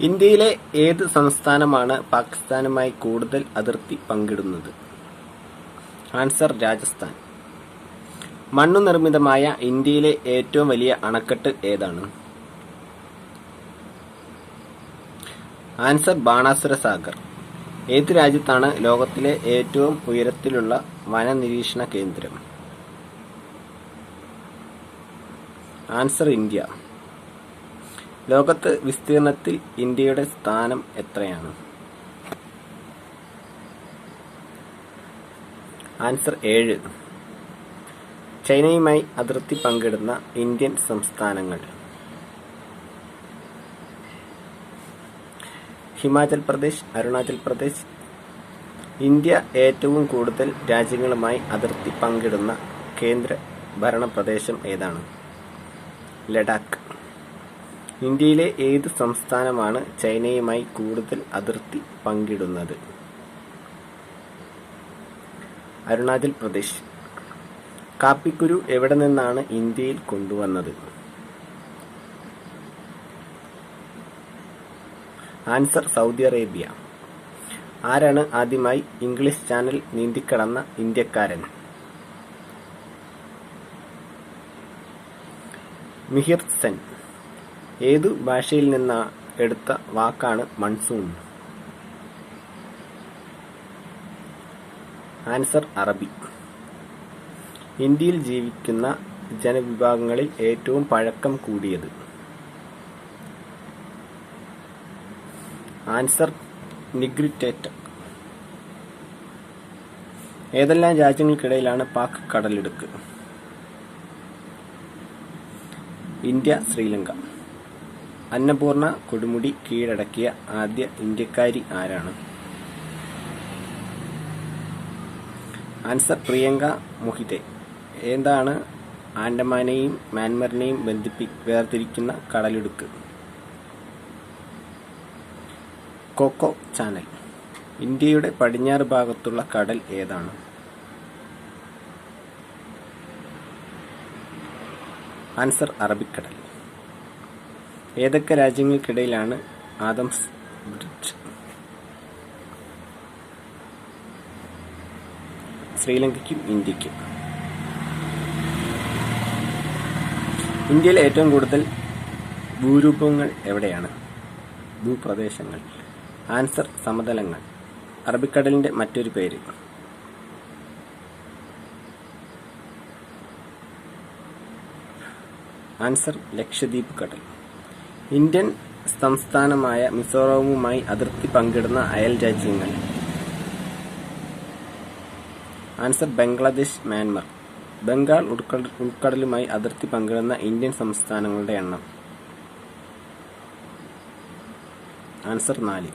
ഇന്ത്യയിലെ ഏത് സംസ്ഥാനമാണ് പാകിസ്ഥാനുമായി കൂടുതൽ അതിർത്തി പങ്കിടുന്നത്? ആൻസർ രാജസ്ഥാൻ. മണ്ണു നിർമ്മിതമായ ഇന്ത്യയിലെ ഏറ്റവും വലിയ അണക്കെട്ട് ഏതാണ്? ആൻസർ ബാണാസുര സാഗർ. ഏത് രാജ്യത്താണ് ലോകത്തിലെ ഏറ്റവും ഉയരത്തിലുള്ള വനനിരീക്ഷണ കേന്ദ്രം? Answer India. ലോകത്ത് വിസ്തീർണത്തിൽ ഇന്ത്യയുടെ സ്ഥാനം എത്രയാണ്? ആൻസർ 7. ചൈനയുമായി അതിർത്തി പങ്കിടുന്ന ഇന്ത്യൻ സംസ്ഥാനങ്ങൾ: ഹിമാചൽ പ്രദേശ്, അരുണാചൽ പ്രദേശ്. ഇന്ത്യ ഏറ്റവും കൂടുതൽ രാജ്യങ്ങളുമായി അതിർത്തി പങ്കിടുന്ന കേന്ദ്ര ഭരണ പ്രദേശം ഏതാണ്? ലഡാക്ക്. ഇന്ത്യയിലെ ഏത് സംസ്ഥാനമാണ് ചൈനയുമായി കൂടുതൽ അതിർത്തി പങ്കിടുന്നത്? അരുണാചൽ പ്രദേശ്. കാപ്പിക്കുരു എവിടെ നിന്നാണ് ഇന്ത്യയിൽ കൊണ്ടുവന്നത്? Answer Saudi Arabia. ആരാണ് ആദ്യമായി ഇംഗ്ലീഷ് ചാനൽ നീന്തിക്കടന്ന ഇന്ത്യക്കാരൻ? മിഹിർ സെൻ. ഏതു ഭാഷയിൽ നിന്ന് എടുത്ത വാക്കാണ് മൺസൂൺ? ആൻസർ അറബി. ഇന്ത്യയിൽ ജീവിക്കുന്ന ജനവിഭാഗങ്ങളിൽ ഏറ്റവും പഴക്കം കൂടിയത്? ആൻസർ നിഗ്രിറ്റേറ്റർ. ഏതെല്ലാം രാജ്യങ്ങൾക്കിടയിലാണ് പാക് കടലിടുക്ക്? ഇന്ത്യ, ശ്രീലങ്ക. അന്നപൂർണ കൊടുമുടി കീഴടക്കിയ ആദ്യ ഇന്ത്യക്കാരി ആരാണ്? ആൻസർ പ്രിയങ്ക മൊഹിതെ. ഏതാണ് ആൻഡമാനെയും മ്യാൻമറിനെയും വേർതിരിക്കുന്ന കടലിടുക്ക്? Coco channel. ഇന്ത്യയുടെ പടിഞ്ഞാറ് ഭാഗത്തുള്ള കടൽ ഏതാണ്? ആൻസർ അറബിക്കടൽ. ഏതൊക്കെ രാജ്യങ്ങൾക്കിടയിലാണ് ആദംസ് ബ്രിഡ്ജ്? ശ്രീലങ്കയ്ക്കും ഇന്ത്യയ്ക്കും. ഇന്ത്യയിൽ ഏറ്റവും കൂടുതൽ ഭൂരൂപങ്ങൾ എവിടെയാണ്? ഭൂപ്രദേശങ്ങൾ. ആൻസർ സമതലങ്ങൾ. അറബിക്കടലിന്റെ മറ്റൊരു പേര്? ആൻസർ ലക്ഷദ്വീപ് കടൽ. ഇന്ത്യൻ സംസ്ഥാനമായ മിസോറാമുമായി അതിർത്തി പങ്കിടുന്ന അയൽ രാജ്യങ്ങൾ? Answer Bangladesh, Myanmar. ബംഗാൾ ഉൾക്കടലുമായി അതിർത്തി പങ്കിടുന്ന ഇന്ത്യൻ സംസ്ഥാനങ്ങളുടെ എണ്ണം? ആൻസർ 4.